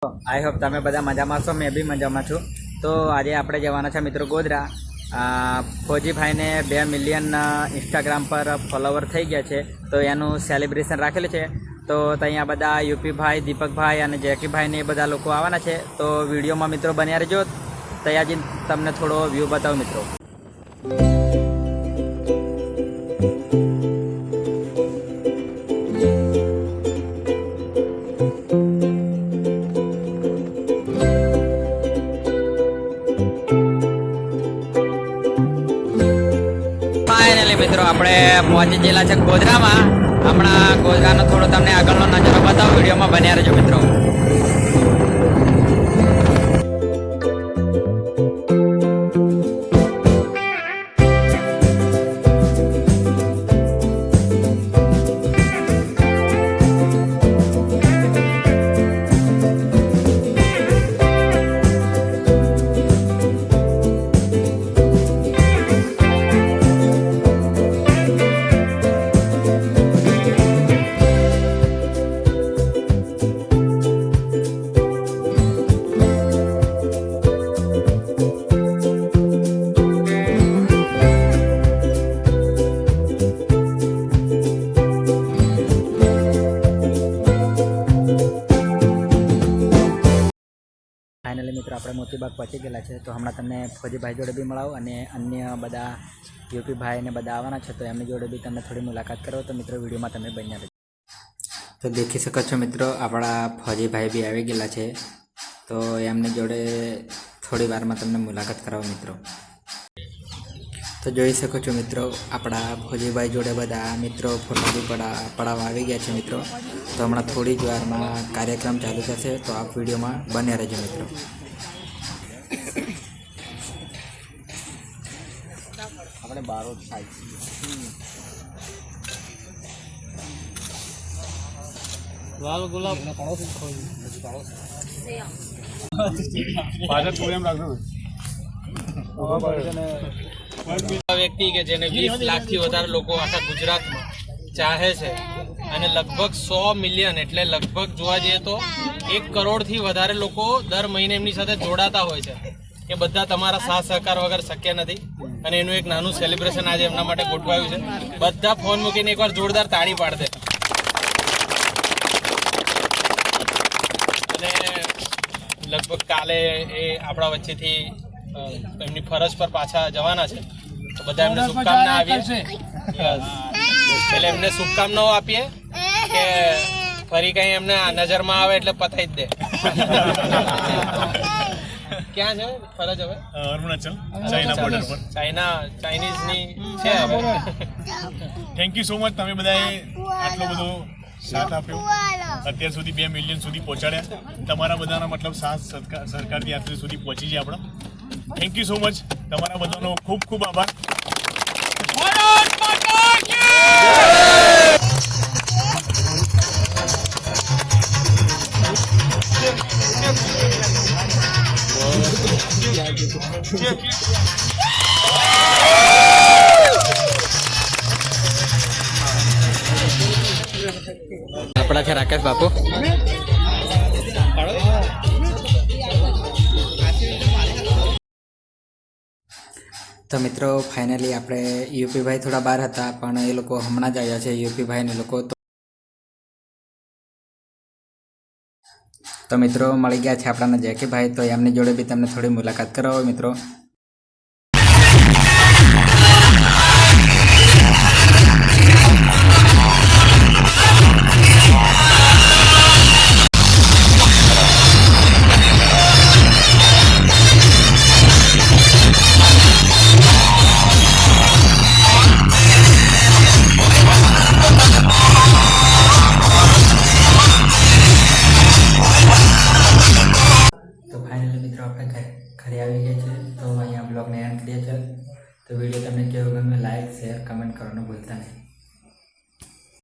I hope तमे बधा मजामां छो। मैं भी मजामां छूं। तो आज आपणे जवाना छे मित्रों गोधरा। फौजी भाई ने 2 मिलियन इंस्टाग्राम पर फॉलोवर थई गया है, तो एनु सेलिब्रेशन राखेलुं छे। तो तहीं बधा यूपी भाई, दीपक भाई और जैकी भाई ने बधा लोको आवाना छे। तो विडियो में मित्रों बन्या रह्यो। तहीं आज तमने थोड़ो व्यू बतावुं मित्रों। फाइनली मित्रों अपने पहुंची गયેલા છે ગોધરામાં। હમણાં ગોધરાનો થોડો તમને આગળનો નજારો બતાવું, વિડીયોમાં બન્યા રહેજો મિત્રો। फाइनली मित्र अपने मोतीबाग पहुंची गया है। तो हमणां तमने फौजी भाई जोड़े भी मळावुं अने अन्य बधा यूपी भाई ने बधा आववाना छे, तो एमनी जोड़े भी तमने थोड़ी मुलाकात करो। तो मित्रों वीडियो में तमे बन्या रहो। तो देखी सको छो मित्रों अपना फौजी भाई भी आवी गયેલા છે। तो एमनी जोड़े थोड़ी वार में तमने मुलाकात करावो मित्रों। तो जोई सको छो मित्रों अपना फौजी भाई जोड़े बधा मित्रों फोटो भी पड़ावा आवी गया है मित्रों। तो हमणां थोड़ी ज वार में कार्यक्रम चालू थशे, तो आप विडियो में बन्या रहेजो मित्रों। अपने बारोट साइड लाल गुलाब ने पड़ोस खोई पड़ोस बाजार प्रोग्राम राख दो। व्यक्ति के जेने 20 लाख थी वधारे लोको आखा गुजरात में चाहे छे अने लगभग 100 मिलियन एटले लगभग जोवा जईए तो 1 करोड़ थी वधारे लोको दर महीने एमनी साथे जोड़ाता होय छे। के बधा तमारा साथ सहकार वगर शक्य नथी अने एनुं एक नानुं सेलिब्रेशन आज एमना माटे गोठवायुं छे। बधा फोन मूकीने एकवार जोरदार ताળી पाड दे। अने लगभग काले ए आपणा वच्चेथी एमनी फरज पर पाछा जवाना छे। तो बधा एમને શુભકામના આપીએ એટલે એમને શુભકામનાઓ આપીએ કે ફરી કઈ એમને નજરમાં આવે એટલે પતાઈ જ દે। ક્યાં છે ફરજ હવે? અરુણાચલ ચાઇના બોર્ડર પર ચાઇનીઝ ની છે હવે। થેન્ક યુ સો મચ તમે બધાએ આટલો બધો સાથ આપ્યો, અત્યાર સુધી 2 મિલિયન સુધી પહોંચાડ્યા। તમારા બધાના मतलब સાથ સરકારથી આટલી સુધી પહોંચી છે આપણા। થેન્ક યુ સો મચ, તમારા બધાનો ખૂબ ખૂબ આભાર। ભારત માતા કી अपना थे राकेश बापू। तो मित्रों फाइनली आपणे यूपी भाई थोड़ा बार हता पण ए लोको हमणां ज आव्या छे यूपी भाई ने लोको। तो मित्रों मळी गया छे आपणाने जैकी भाई। तो एमनी जोड़े भी तमने थोड़ी मुलाकात करावो मित्रों। घरे આવી ગયા છે। તો અહીંયા બ્લોગને એન્ડ કરીએ છીએ। તો વિડીયો તમને કેવો ગમે લાઈક શેર કમેન્ટ કરવાનું ભૂલતા નહીં।